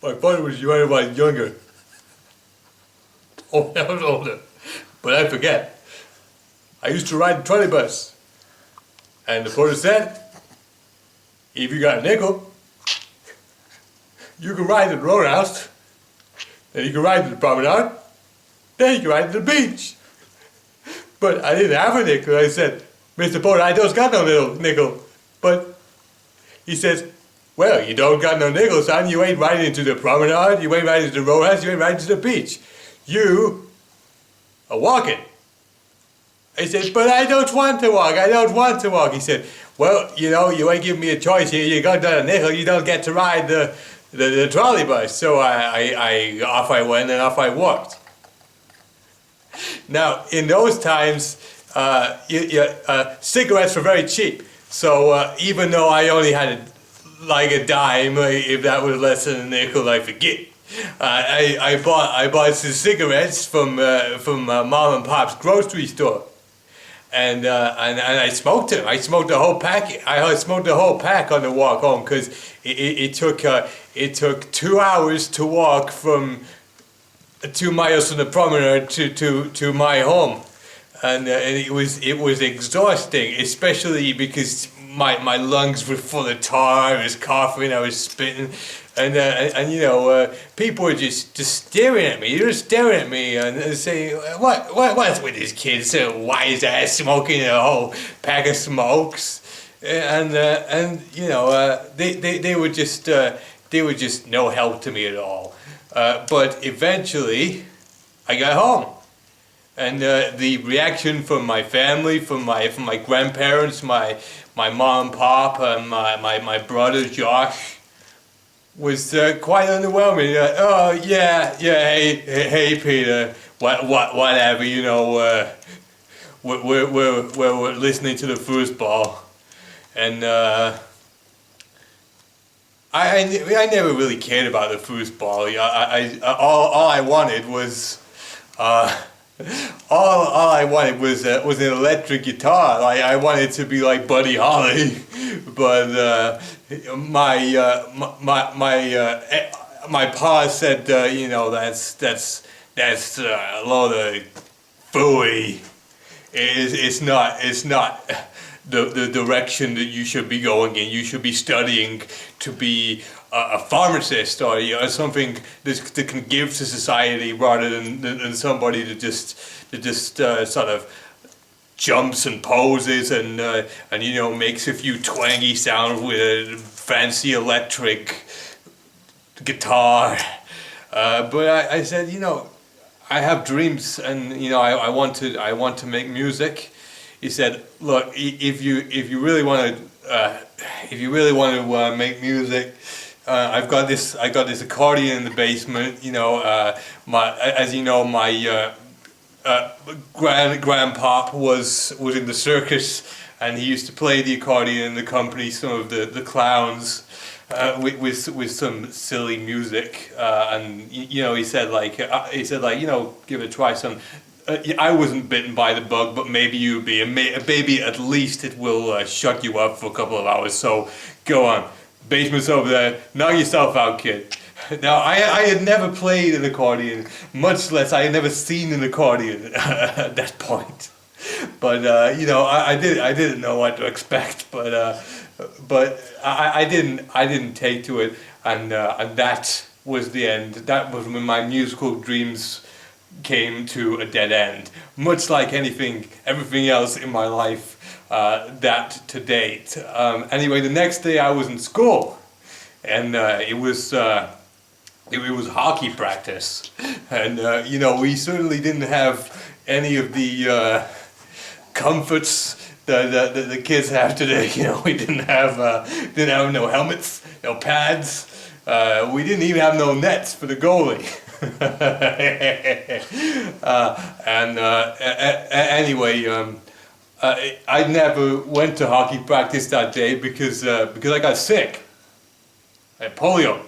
My father was when I was younger. Oh, when I was older. But I forget. I used to ride the trolley bus. And the porter said, if you got a nickel, you can ride to the roadhouse, then you can ride to the promenade, then you can ride to the beach. But I didn't have a nickel. I said, Mr. Porter, I don't got no little nickel. But he says, well, you don't got no nickel, son. You ain't riding to the promenade, you ain't riding to the roadhouse, you ain't riding to the beach. You are walking. I said, but I don't want to walk, I don't want to walk. He said, well, you know, you ain't giving me a choice here. You got a nickel, you don't get to ride the trolley bus. So off I went and off I walked. Now, in those times, cigarettes were very cheap. So even though I only had like a dime, if that was less than a nickel, I forget. I bought some cigarettes from Mom and Pop's grocery store. And I smoked them. I smoked the whole pack. I smoked the whole pack on the walk home because it took 2 hours to walk from 2 miles from the promenade to my home, and it was exhausting, especially because my lungs were full of tar. I was coughing. I was spitting. And you know, people were just staring at me. They were staring at me and saying, "What's with this kid? So why is that smoking a whole pack of smokes?" And you know, they were just no help to me at all. But eventually, I got home, and the reaction from my family, from my grandparents, my mom and pop, and my brother Josh, was quite underwhelming. Oh yeah, hey Peter, whatever, you know. We're listening to the foosball, and I never really cared about the foosball. All I wanted was all I wanted was an electric guitar. I wanted to be like Buddy Holly, but my pa said, you know, that's a load of fooey. It's not the direction that you should be going in. You should be studying to be a pharmacist or something that can give to society rather than somebody that just sort of jumps and poses and you know, makes a few twangy sounds with a fancy electric guitar. But I said, you know, I have dreams, and you know, I want to make music. He said, look, if you really want to make music, I got this accordion in the basement. You know, as you know, my grandpop was in the circus, and he used to play the accordion and accompany some of the clowns with some silly music. And you know, he said like you know, give it a try. I wasn't bitten by the bug, but maybe you'd be. Maybe at least it will shut you up for a couple of hours. So go on. Basement's over there. Knock yourself out, kid. Now, I had never played an accordion, much less I had never seen an accordion at that point. But you know, I didn't know what to expect. But I didn't take to it, and that was the end. That was when my musical dreams came to a dead end, much like everything else in my life that to date. Anyway, the next day I was in school, and it was hockey practice, and you know, we certainly didn't have any of the comforts that the kids have today. You know, we didn't have no helmets, no pads. We didn't even have no nets for the goalie. Anyway, I never went to hockey practice that day because I got sick. I had polio.